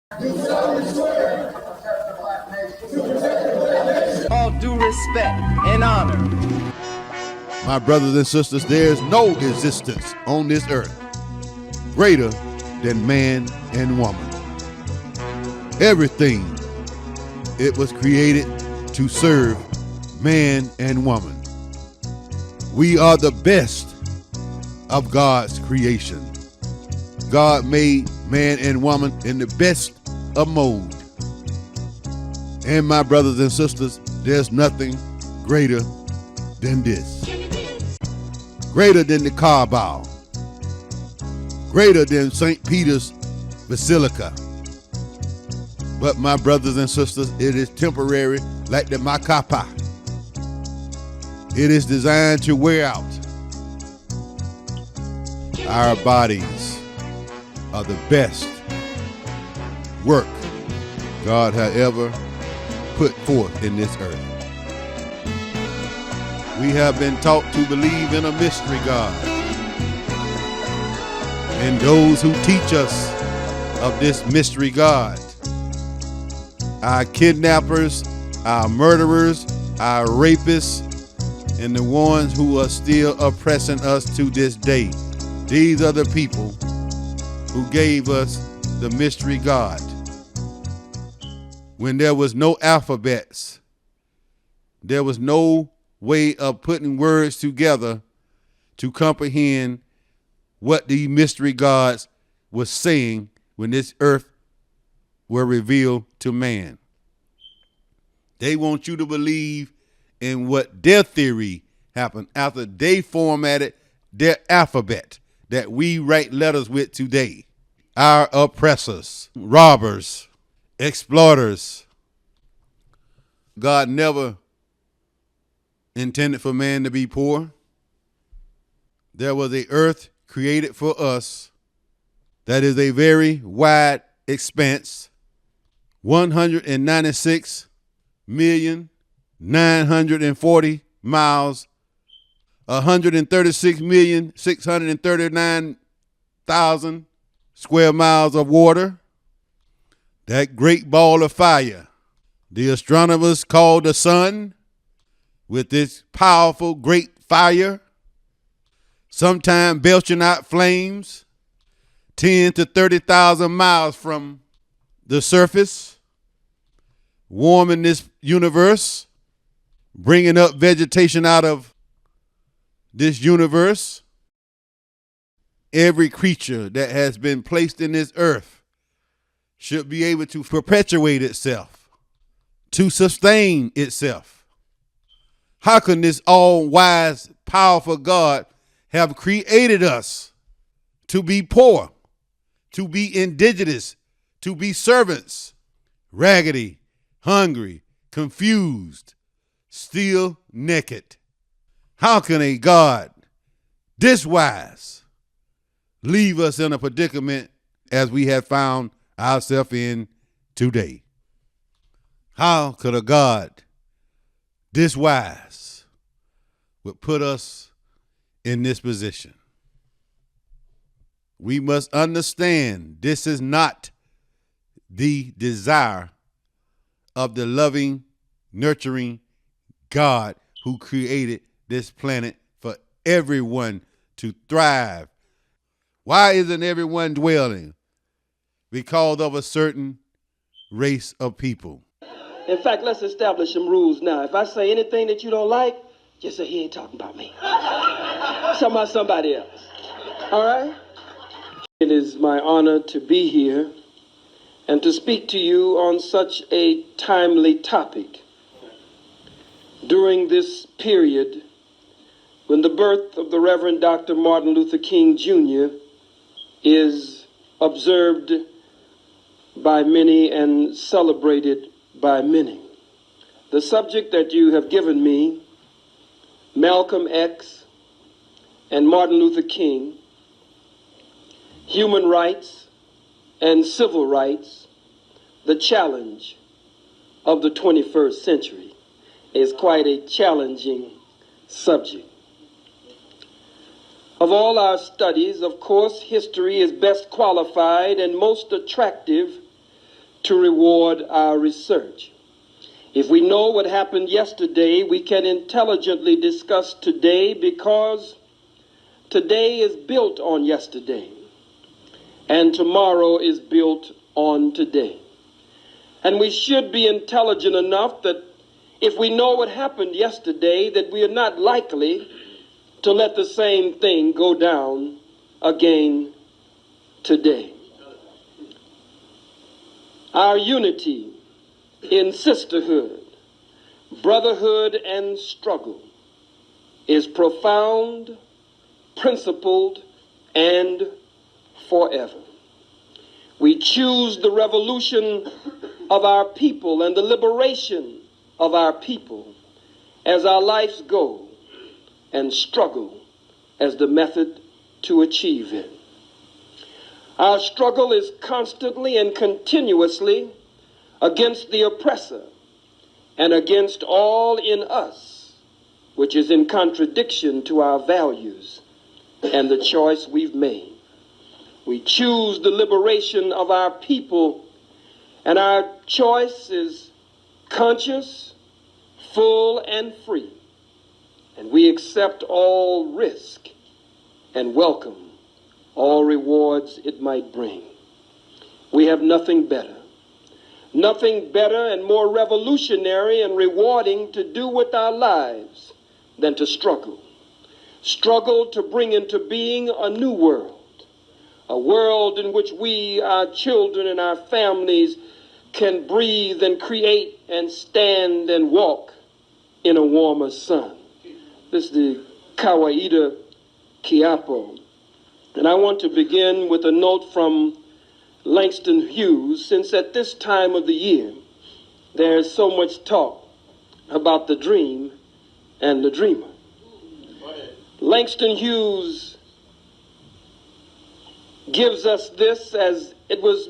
All due respect and honor. My brothers and sisters, there's no existence on this earth greater than man and woman. Everything, it was created to serve man and woman. We are the best of God's creation. God made man and woman in the best of mold. And my brothers and sisters, there's nothing greater than this. Greater than the Kaaba. Greater than St. Peter's Basilica. But my brothers and sisters, it is temporary like the Makapa. It is designed to wear out. Our bodies are the best work God has ever put forth in this earth. We have been taught to believe in a mystery God. And those who teach us of this mystery God, our kidnappers, our murderers, our rapists, and the ones who are still oppressing us to this day. These are the people who gave us the mystery God. When there was no alphabets, there was no way of putting words together to comprehend what the mystery gods was saying when this earth were revealed to man. They want you to believe in what their theory happened after they formatted their alphabet that we write letters with today. Our oppressors, robbers, exploiters. God never intended for man to be poor. There was a earth created for us that is a very wide expanse, 196,940 miles, 136,639,000 square miles of water. That great ball of fire the astronomers call the sun, with its powerful great fire, sometimes belching out flames 10 to 30,000 miles from the surface, warming this universe, bringing up vegetation out of this universe. Every creature that has been placed in this earth should be able to perpetuate itself, to sustain itself. How can this all-wise, powerful God have created us to be poor, to be indigenous, to be servants, raggedy, hungry, confused, still naked? How can a God this wise leave us in a predicament as we have found ourselves in today? How could a God this wise would put us in this position? We must understand this is not the desire of the loving, nurturing God who created this planet for everyone to thrive. Why isn't everyone dwelling? Because of a certain race of people. In fact, let's establish some rules now. If I say anything that you don't like, just say he ain't talking about me. Talking about somebody else. All right? It is my honor to be here and to speak to you on such a timely topic during this period when the birth of the Reverend Dr. Martin Luther King Jr. is observed by many and celebrated by many. The subject that you have given me, Malcolm X and Martin Luther King, human rights and civil rights, the challenge of the 21st century, is quite a challenging subject. Of all our studies, of course, history is best qualified and most attractive to reward our research. If we know what happened yesterday, we can intelligently discuss today, because today is built on yesterday, and tomorrow is built on today. And we should be intelligent enough that if we know what happened yesterday, that we are not likely to let the same thing go down again today. Our unity in sisterhood, brotherhood, and struggle is profound, principled, and forever. We choose the revolution of our people and the liberation of our people as our life's goal, and struggle as the method to achieve it. Our struggle is constantly and continuously against the oppressor and against all in us, which is in contradiction to our values and the choice we've made. We choose the liberation of our people, and our choice is conscious, full, and free. And we accept all risk and welcome all rewards it might bring. We have nothing better and more revolutionary and rewarding to do with our lives than to struggle. Struggle to bring into being a new world, a world in which we, our children, and our families can breathe and create and stand and walk in a warmer sun. This is the Kawaida Kiapo. And I want to begin with a note from Langston Hughes, since at this time of the year, there is so much talk about the dream and the dreamer. Langston Hughes gives us this as it was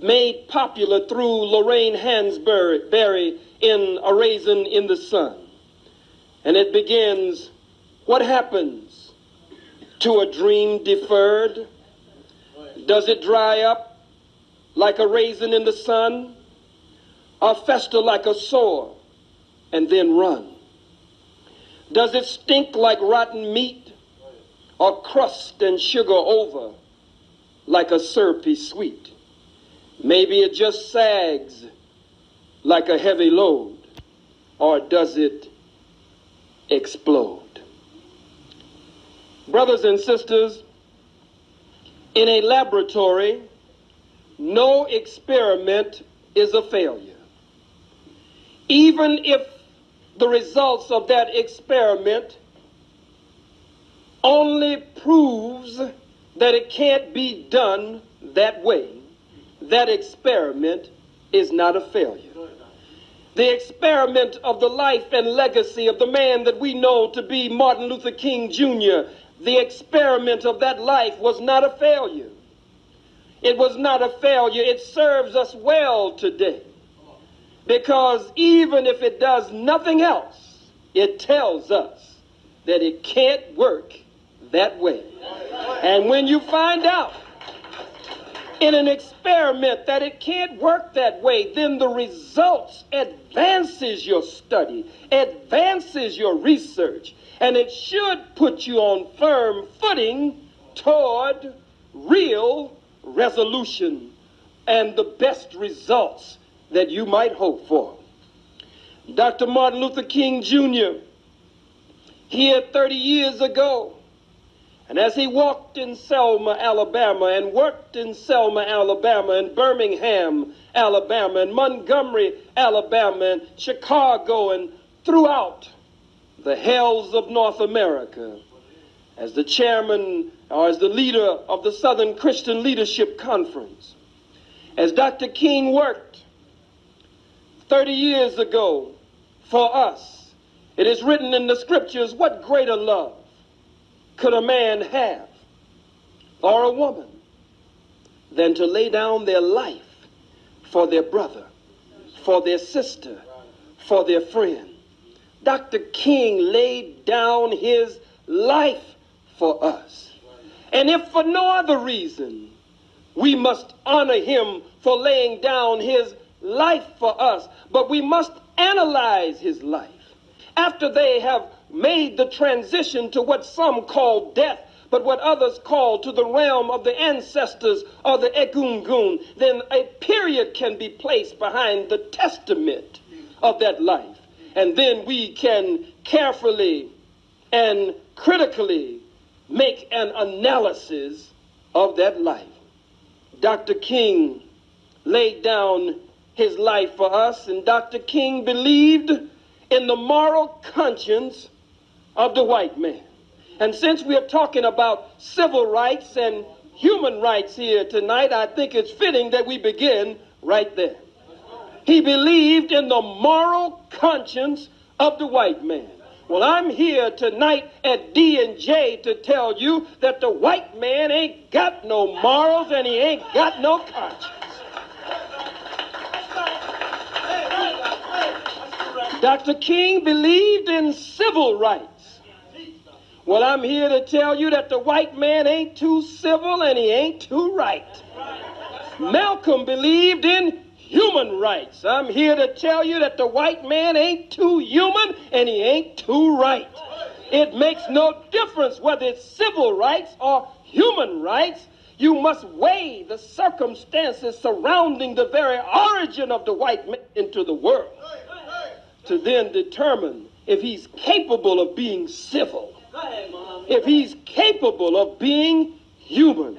made popular through Lorraine Hansberry in A Raisin in the Sun. And it begins, what happens to a dream deferred? Does it dry up like a raisin in the sun, or fester like a sore and then run? Does it stink like rotten meat, or crust and sugar over like a syrupy sweet? Maybe it just sags like a heavy load, or does it explode? Brothers and sisters, in a laboratory, no experiment is a failure. Even if the results of that experiment only proves that it can't be done that way, that experiment is not a failure. The experiment of the life and legacy of the man that we know to be Martin Luther King Jr., the experiment of that life was not a failure. It was not a failure. It serves us well today, because even if it does nothing else, it tells us that it can't work that way. And when you find out in an experiment that it can't work that way, then the results advances your study, advances your research, and it should put you on firm footing toward real resolution and the best results that you might hope for. Dr. Martin Luther King Jr., here 30 years ago, and as he walked in Selma, Alabama, and worked in Selma, Alabama, and Birmingham, Alabama, and Montgomery, Alabama, and Chicago, and throughout the hells of North America, as the chairman or as the leader of the Southern Christian Leadership Conference, as Dr. King worked 30 years ago for us, it is written in the scriptures, what greater love could a man have, or a woman, than to lay down their life for their brother, for their sister, for their friend? Dr. King laid down his life for us. And if for no other reason, We must honor him for laying down his life for us, but we must analyze his life. After they have made the transition to what some call death, but what others call to the realm of the ancestors or the egungun, then a period can be placed behind the testament of that life. And then we can carefully and critically make an analysis of that life. Dr. King laid down his life for us, and Dr. King believed in the moral conscience of the white man. And since we are talking about civil rights and human rights here tonight, I think it's fitting that we begin right there. He believed in the moral conscience of the white man. Well, I'm here tonight at D&J to tell you that the white man ain't got no morals and he ain't got no conscience. Dr. King believed in civil rights. Well, I'm here to tell you that the white man ain't too civil and he ain't too right. Malcolm believed in human rights. I'm here to tell you that the white man ain't too human and he ain't too right. It makes no difference whether it's civil rights or human rights. You must weigh the circumstances surrounding the very origin of the white man into the world to then determine if he's capable of being civil, if he's capable of being human.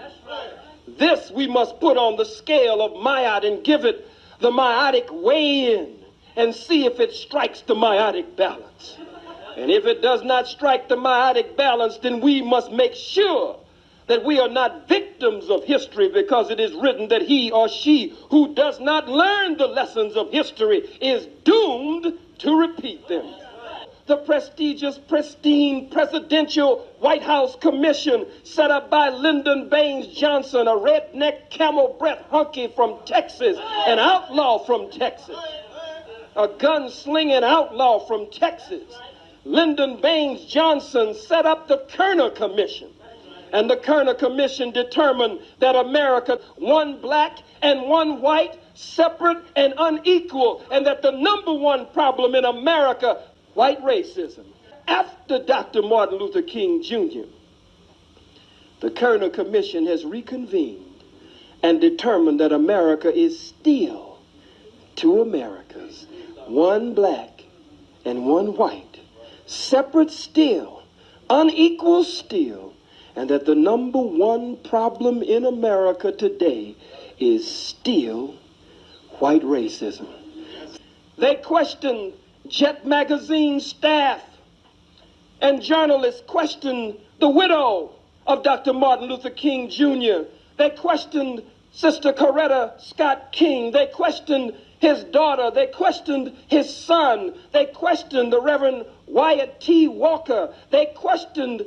This we must put on the scale of Ma'at and give it the meiotic weigh-in and see if it strikes the meiotic balance. And if it does not strike the meiotic balance, then we must make sure that we are not victims of history, because it is written that he or she who does not learn the lessons of history is doomed to repeat them. The prestigious, pristine presidential White House commission set up by Lyndon Baines Johnson, a redneck camel breath hunky from Texas, an outlaw from Texas, a gun-slinging outlaw from Texas. Lyndon Baines Johnson set up the Kerner Commission, and the Kerner Commission determined that America, one black and one white, separate and unequal, and that the number one problem in America, white racism. After Dr. Martin Luther King Jr., the Kerner Commission has reconvened and determined that America is still two Americas, one black and one white, separate still, unequal still, and that the number one problem in America today is still white racism. They questioned Jet Magazine staff and journalists, questioned the widow of Dr. Martin Luther King Jr. They questioned Sister Coretta Scott King. They questioned his daughter. They questioned his son. They questioned the Reverend Wyatt T. Walker. They questioned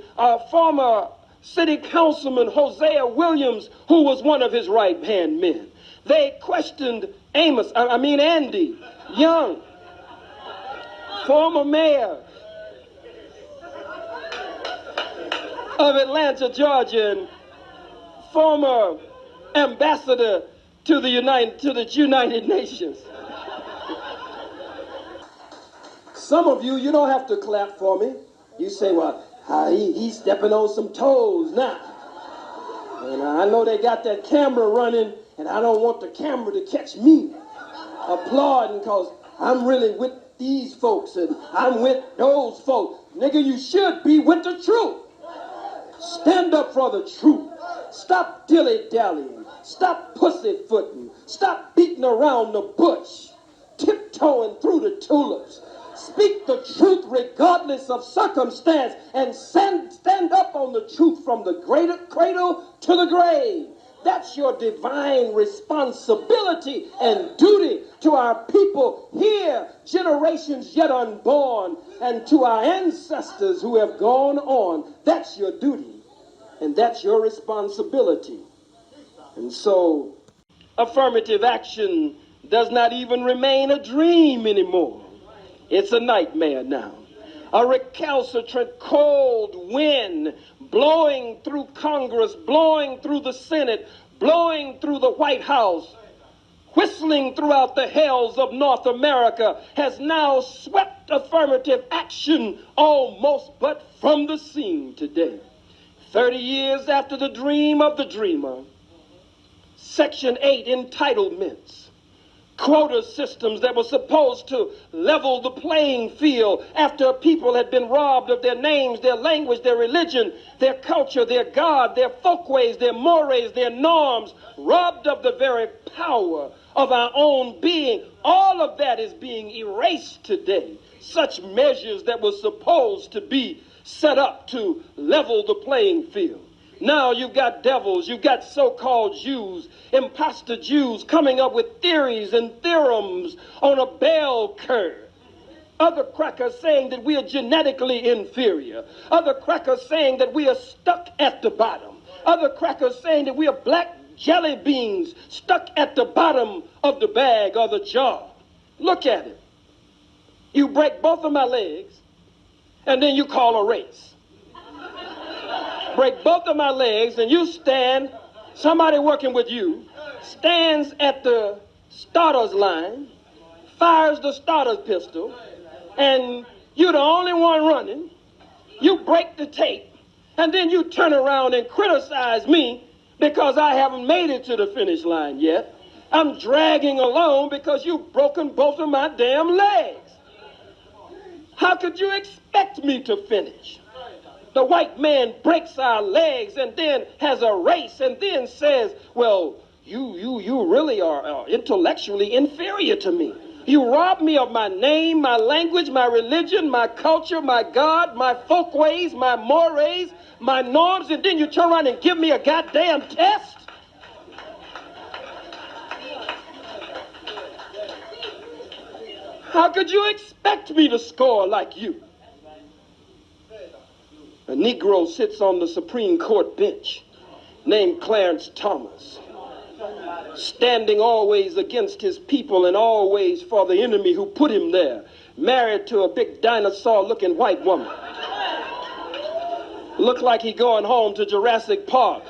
former city councilman Hosea Williams, who was one of his right-hand men. They questioned Andy Young, former mayor of Atlanta, Georgia, and former ambassador to the United Nations. Some of you don't have to clap for me. You say, well, he's stepping on some toes now. And I know they got that camera running, and I don't want the camera to catch me applauding, because I'm really with these folks and I'm with those folks. Nigga, you should be with the truth. Stand up for the truth. Stop dilly-dallying. Stop pussyfooting. Stop beating around the bush. Tiptoeing through the tulips. Speak the truth regardless of circumstance, and stand up on the truth from the cradle to the grave. That's your divine responsibility and duty to our people here, generations yet unborn, and to our ancestors who have gone on. That's your duty, and that's your responsibility. And so, affirmative action does not even remain a dream anymore. It's a nightmare now. A recalcitrant cold wind blowing through Congress, blowing through the Senate, blowing through the White House, whistling throughout the hells of North America, has now swept affirmative action almost but from the scene today. 30 years after the dream of the dreamer, Section 8 entitlements, quota systems that were supposed to level the playing field after people had been robbed of their names, their language, their religion, their culture, their God, their folkways, their mores, their norms, robbed of the very power of our own being. All of that is being erased today. Such measures that were supposed to be set up to level the playing field. Now you've got devils, you've got so-called Jews, imposter Jews coming up with theories and theorems on a bell curve. Other crackers saying that we are genetically inferior. Other crackers saying that we are stuck at the bottom. Other crackers saying that we are black jelly beans stuck at the bottom of the bag or the jar. Look at it. You break both of my legs, and then you call a race. Break both of my legs, and you stand, somebody working with you, stands at the starter's line, fires the starter's pistol, and you're the only one running. You break the tape, and then you turn around and criticize me because I haven't made it to the finish line yet. I'm dragging along because you've broken both of my damn legs. How could you expect me to finish? The white man breaks our legs and then has a race and then says, well, you really are intellectually inferior to me. You robbed me of my name, my language, my religion, my culture, my God, my folkways, my mores, my norms, and then you turn around and give me a goddamn test? How could you expect me to score like you? A Negro sits on the Supreme Court bench named Clarence Thomas, standing always against his people and always for the enemy who put him there, married to a big dinosaur-looking white woman. Look like he going home to Jurassic Park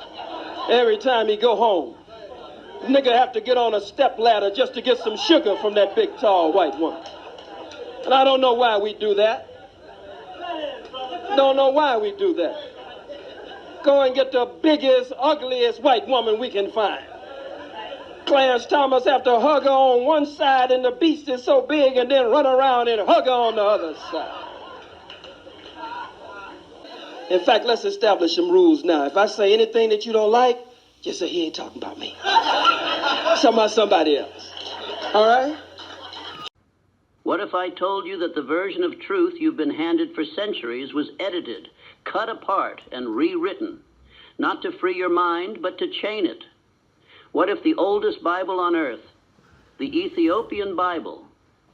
every time he go home. Nigga have to get on a step ladder just to get some sugar from that big, tall white woman. And I don't know why we do that. Don't know why we do that. Go and get the biggest, ugliest white woman we can find. Clarence Thomas have to hug her on one side and the beast is so big and then run around and hug her on the other side. In fact, let's establish some rules now. If I say anything that you don't like, just say he ain't talking about me. Talking about somebody else. All right? What if I told you that the version of truth you've been handed for centuries was edited, cut apart, and rewritten, not to free your mind, but to chain it? What if the oldest Bible on earth, the Ethiopian Bible,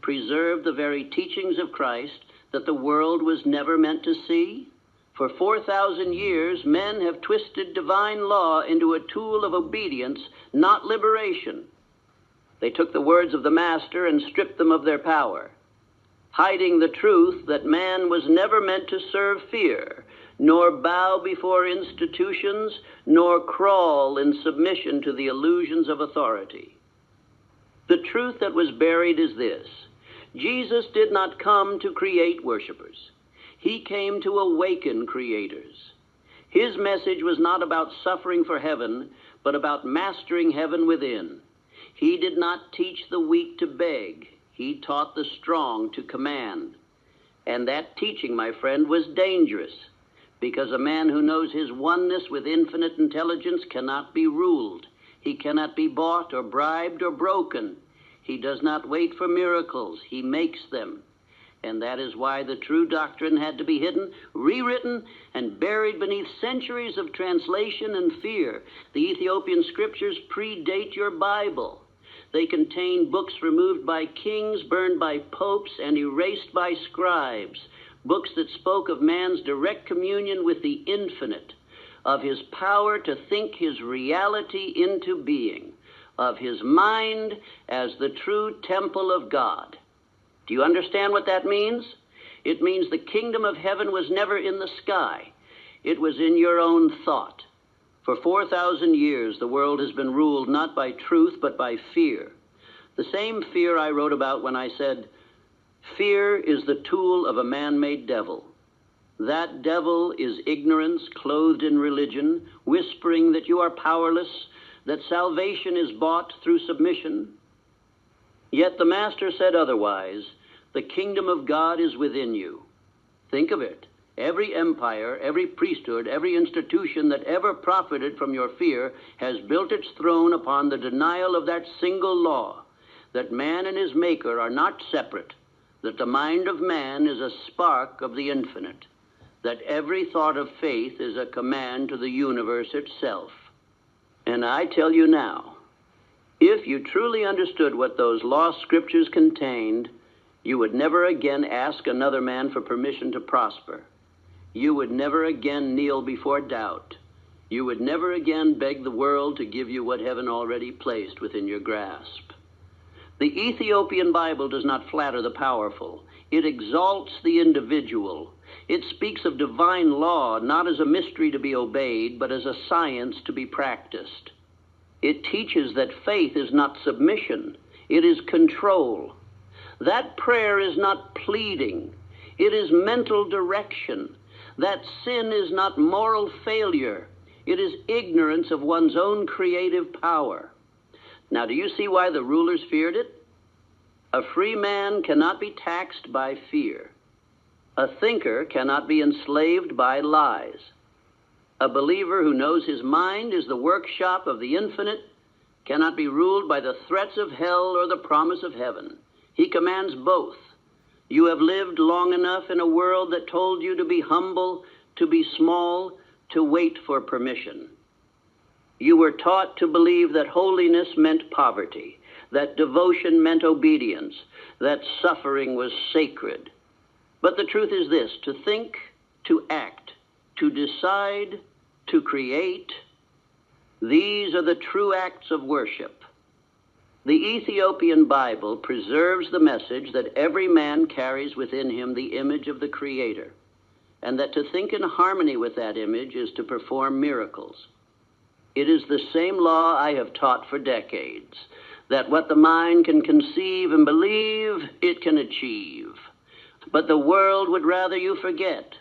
preserved the very teachings of Christ that the world was never meant to see? For 4,000 years, men have twisted divine law into a tool of obedience, not liberation. They took the words of the Master and stripped them of their power, hiding the truth that man was never meant to serve fear, nor bow before institutions, nor crawl in submission to the illusions of authority. The truth that was buried is this: Jesus did not come to create worshipers. He came to awaken creators. His message was not about suffering for heaven, but about mastering heaven within. He did not teach the weak to beg. He taught the strong to command. And that teaching, my friend, was dangerous, because a man who knows his oneness with infinite intelligence cannot be ruled. He cannot be bought or bribed or broken. He does not wait for miracles. He makes them. And that is why the true doctrine had to be hidden, rewritten, and buried beneath centuries of translation and fear. The Ethiopian scriptures predate your Bible. They contain books removed by kings, burned by popes, and erased by scribes. Books that spoke of man's direct communion with the infinite, of his power to think his reality into being, of his mind as the true temple of God. Do you understand what that means? It means the kingdom of heaven was never in the sky. It was in your own thought. For 4,000 years, the world has been ruled not by truth, but by fear. The same fear I wrote about when I said, fear is the tool of a man-made devil. That devil is ignorance clothed in religion, whispering that you are powerless, that salvation is bought through submission. Yet the Master said otherwise, the kingdom of God is within you. Think of it. Every empire, every priesthood, every institution that ever profited from your fear has built its throne upon the denial of that single law, that man and his maker are not separate, that the mind of man is a spark of the infinite, that every thought of faith is a command to the universe itself. And I tell you now, if you truly understood what those lost scriptures contained, you would never again ask another man for permission to prosper. You would never again kneel before doubt. You would never again beg the world to give you what heaven already placed within your grasp. The Ethiopian Bible does not flatter the powerful. It exalts the individual. It speaks of divine law not as a mystery to be obeyed, but as a science to be practiced. It teaches that faith is not submission. It is control. That prayer is not pleading. It is mental direction. That sin is not moral failure. It is ignorance of one's own creative power. Now, do you see why the rulers feared it? A free man cannot be taxed by fear. A thinker cannot be enslaved by lies. A believer who knows his mind is the workshop of the infinite cannot be ruled by the threats of hell or the promise of heaven. He commands both. You have lived long enough in a world that told you to be humble, to be small, to wait for permission. You were taught to believe that holiness meant poverty, that devotion meant obedience, that suffering was sacred. But the truth is this: to think, to act, to decide, to create, these are the true acts of worship. The Ethiopian Bible preserves the message that every man carries within him the image of the Creator, and that to think in harmony with that image is to perform miracles. It is the same law I have taught for decades, that what the mind can conceive and believe, it can achieve. But the world would rather you forget.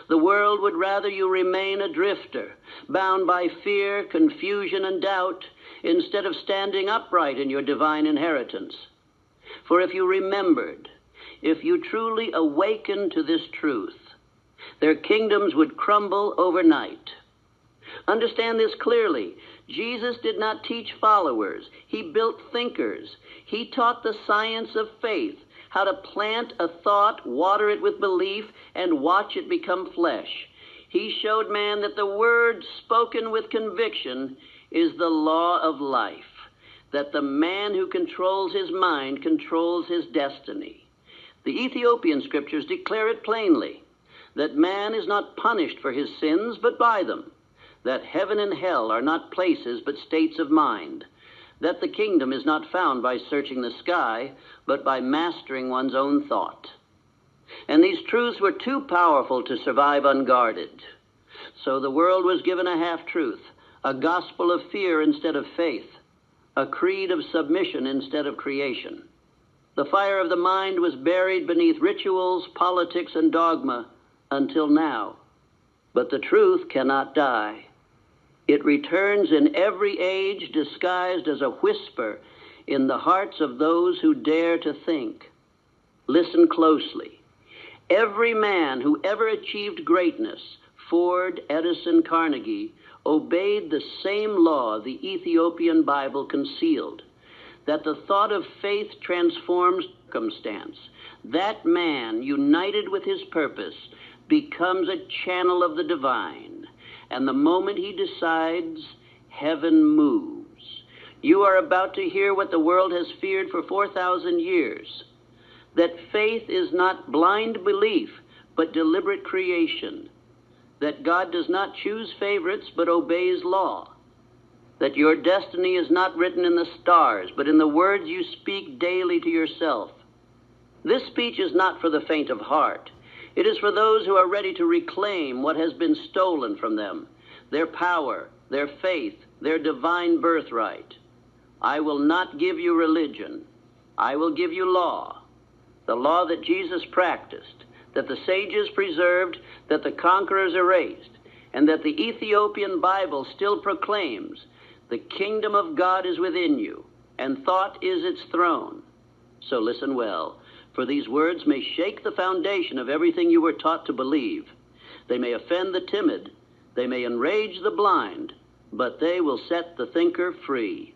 The world would rather you remain a drifter, bound by fear, confusion, and doubt, instead of standing upright in your divine inheritance. For if you remembered, if you truly awakened to this truth, their kingdoms would crumble overnight. Understand this clearly. Jesus did not teach followers. He built thinkers. He taught the science of faith, how to plant a thought, water it with belief, and watch it become flesh. He showed man that the word spoken with conviction is the law of life, that the man who controls his mind controls his destiny. The Ethiopian scriptures declare it plainly, that man is not punished for his sins, but by them, that heaven and hell are not places, but states of mind, that the kingdom is not found by searching the sky, but by mastering one's own thought. And these truths were too powerful to survive unguarded. So the world was given a half-truth, a gospel of fear instead of faith, a creed of submission instead of creation. The fire of the mind was buried beneath rituals, politics, and dogma until now. But the truth cannot die. It returns in every age, disguised as a whisper in the hearts of those who dare to think. Listen closely. Every man who ever achieved greatness, Ford, Edison, Carnegie, obeyed the same law the Ethiopian Bible concealed, that the thought of faith transforms circumstance. That man, united with his purpose, becomes a channel of the divine. And the moment he decides, heaven moves. You are about to hear what the world has feared for 4,000 years, that faith is not blind belief, but deliberate creation, that God does not choose favorites, but obeys law, that your destiny is not written in the stars, but in the words you speak daily to yourself. This speech is not for the faint of heart. It is for those who are ready to reclaim what has been stolen from them, their power, their faith, their divine birthright. I will not give you religion. I will give you law, the law that Jesus practiced, that the sages preserved, that the conquerors erased, and that the Ethiopian Bible still proclaims, the kingdom of God is within you, and thought is its throne. So listen well, for these words may shake the foundation of everything you were taught to believe. They may offend the timid, they may enrage the blind, but they will set the thinker free.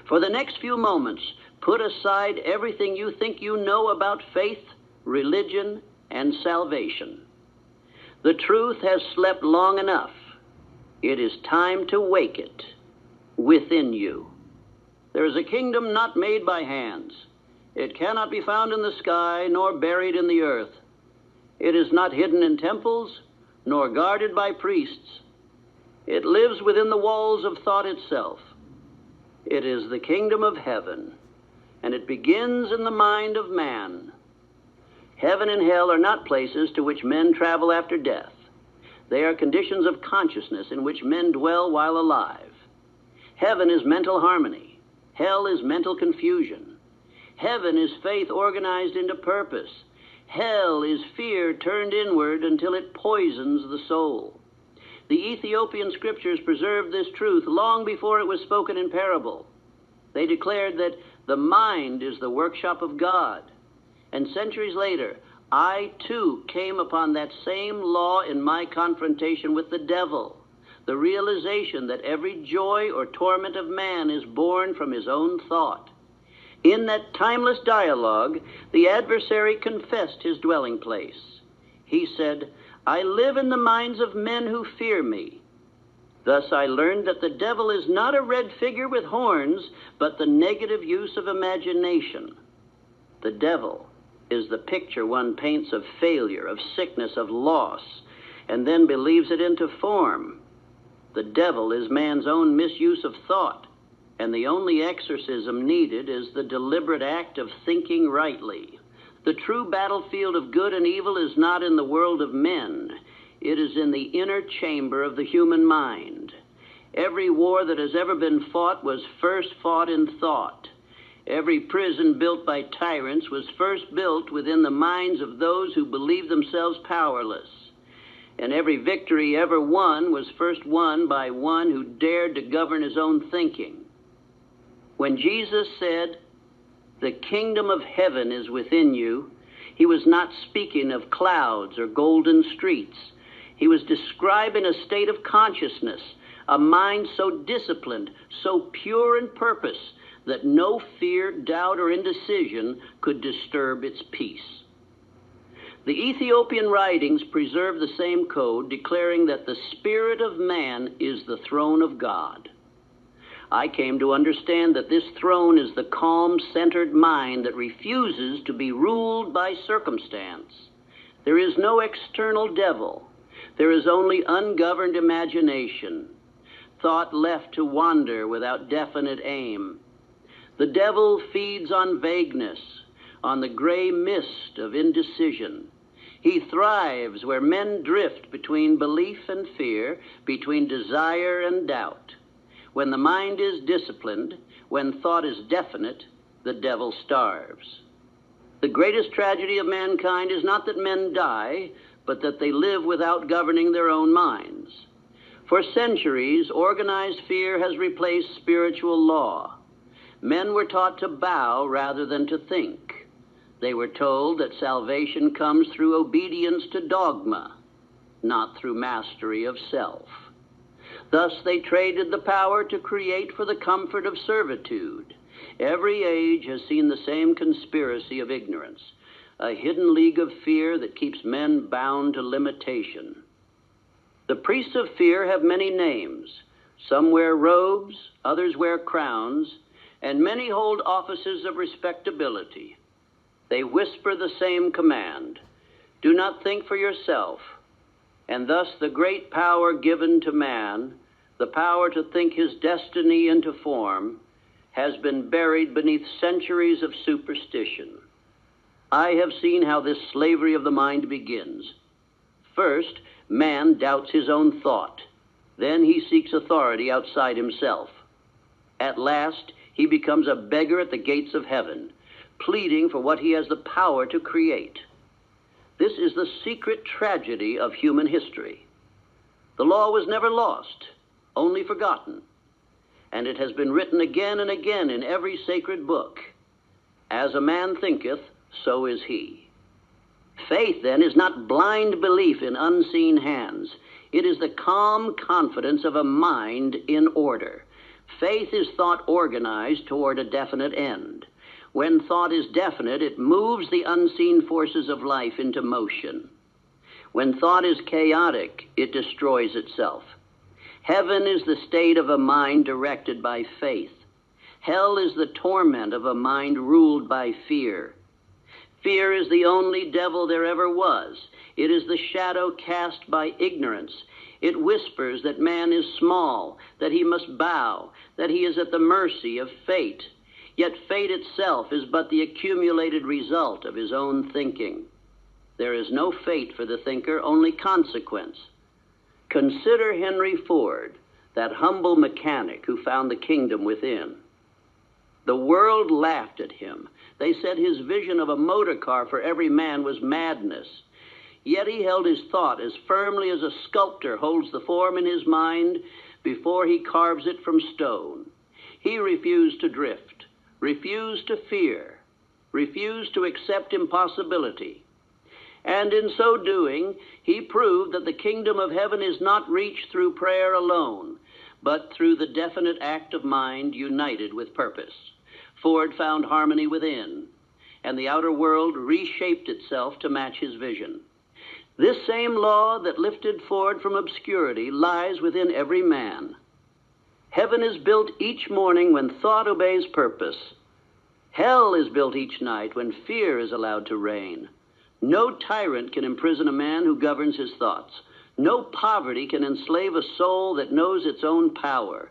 For the next few moments, put aside everything you think you know about faith, religion, and salvation. The truth has slept long enough. It is time to wake it within you. There is a kingdom not made by hands. It cannot be found in the sky, nor buried in the earth. It is not hidden in temples, nor guarded by priests. It lives within the walls of thought itself. It is the kingdom of heaven, and it begins in the mind of man. Heaven and hell are not places to which men travel after death. They are conditions of consciousness in which men dwell while alive. Heaven is mental harmony. Hell is mental confusion. Heaven is faith organized into purpose. Hell is fear turned inward until it poisons the soul. The Ethiopian scriptures preserved this truth long before it was spoken in parable. They declared that the mind is the workshop of God. And centuries later, I too came upon that same law in my confrontation with the devil, the realization that every joy or torment of man is born from his own thought. In that timeless dialogue, the adversary confessed his dwelling place. He said, I live in the minds of men who fear me. Thus I learned that the devil is not a red figure with horns, but the negative use of imagination. The devil is the picture one paints of failure, of sickness, of loss, and then believes it into form. The devil is man's own misuse of thought, and the only exorcism needed is the deliberate act of thinking rightly. The true battlefield of good and evil is not in the world of men. It is in the inner chamber of the human mind. Every war that has ever been fought was first fought in thought. Every prison built by tyrants was first built within the minds of those who believed themselves powerless. And every victory ever won was first won by one who dared to govern his own thinking. When Jesus said, the kingdom of heaven is within you, he was not speaking of clouds or golden streets. He was describing a state of consciousness, a mind so disciplined, so pure in purpose, that no fear, doubt, or indecision could disturb its peace. The Ethiopian writings preserve the same code, declaring that the spirit of man is the throne of God. I came to understand that this throne is the calm, centered mind that refuses to be ruled by circumstance. There is no external devil. There is only ungoverned imagination, thought left to wander without definite aim. The devil feeds on vagueness, on the gray mist of indecision. He thrives where men drift between belief and fear, between desire and doubt. When the mind is disciplined, when thought is definite, the devil starves. The greatest tragedy of mankind is not that men die, but that they live without governing their own minds. For centuries, organized fear has replaced spiritual law. Men were taught to bow rather than to think. They were told that salvation comes through obedience to dogma, not through mastery of self. Thus they traded the power to create for the comfort of servitude. Every age has seen the same conspiracy of ignorance, a hidden league of fear that keeps men bound to limitation. The priests of fear have many names. Some wear robes, others wear crowns, and many hold offices of respectability. They whisper the same command, do not think for yourself. And thus the great power given to man, the power to think his destiny into form, has been buried beneath centuries of superstition. I have seen how this slavery of the mind begins. First, man doubts his own thought. Then he seeks authority outside himself. At last, he becomes a beggar at the gates of heaven, pleading for what he has the power to create. This is the secret tragedy of human history. The law was never lost, only forgotten, and it has been written again and again in every sacred book. As a man thinketh, so is he. Faith, then, is not blind belief in unseen hands. It is the calm confidence of a mind in order. Faith is thought organized toward a definite end. When thought is definite, it moves the unseen forces of life into motion. When thought is chaotic, it destroys itself. Heaven is the state of a mind directed by faith. Hell is the torment of a mind ruled by fear. Fear is the only devil there ever was. It is the shadow cast by ignorance. It whispers that man is small, that he must bow, that he is at the mercy of fate. Yet fate itself is but the accumulated result of his own thinking. There is no fate for the thinker, only consequence. Consider Henry Ford, that humble mechanic who found the kingdom within. The world laughed at him. They said his vision of a motor car for every man was madness. Yet he held his thought as firmly as a sculptor holds the form in his mind before he carves it from stone. He refused to drift, refused to fear, refused to accept impossibility. And in so doing, he proved that the kingdom of heaven is not reached through prayer alone, but through the definite act of mind united with purpose. Ford found harmony within, and the outer world reshaped itself to match his vision. This same law that lifted Ford from obscurity lies within every man. Heaven is built each morning when thought obeys purpose. Hell is built each night when fear is allowed to reign. No tyrant can imprison a man who governs his thoughts. No poverty can enslave a soul that knows its own power.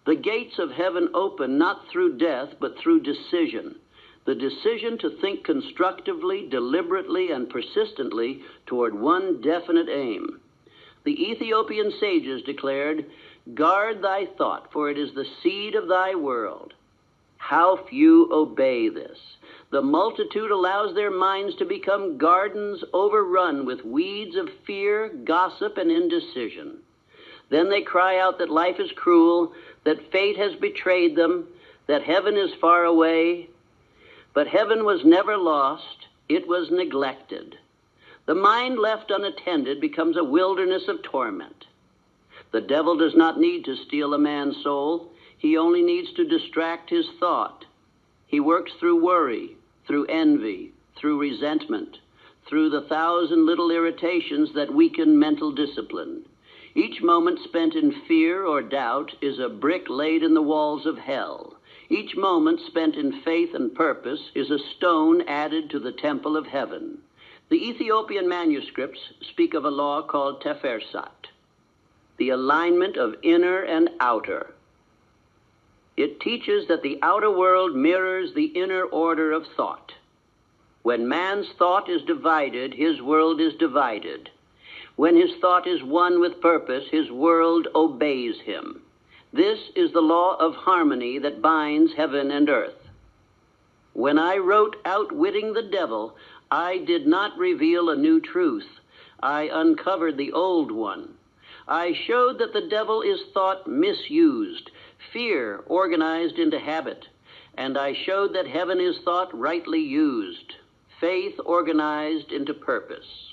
The gates of heaven open not through death, but through decision. The decision to think constructively, deliberately, and persistently toward one definite aim. The Ethiopian sages declared, "Guard thy thought, for it is the seed of thy world." How few obey this. The multitude allows their minds to become gardens overrun with weeds of fear, gossip, and indecision. Then they cry out that life is cruel, that fate has betrayed them, that heaven is far away. But heaven was never lost, it was neglected. The mind left unattended becomes a wilderness of torment. The devil does not need to steal a man's soul, he only needs to distract his thought. He works through worry, through envy, through resentment, through the 1,000 little irritations that weaken mental discipline. Each moment spent in fear or doubt is a brick laid in the walls of hell. Each moment spent in faith and purpose is a stone added to the temple of heaven. The Ethiopian manuscripts speak of a law called tefersat, the alignment of inner and outer. It teaches that the outer world mirrors the inner order of thought. When man's thought is divided, his world is divided. When his thought is one with purpose, his world obeys him. This is the law of harmony that binds heaven and earth. When I wrote Outwitting the Devil, I did not reveal a new truth. I uncovered the old one. I showed that the devil is thought misused, fear organized into habit, and I showed that heaven is thought rightly used, faith organized into purpose.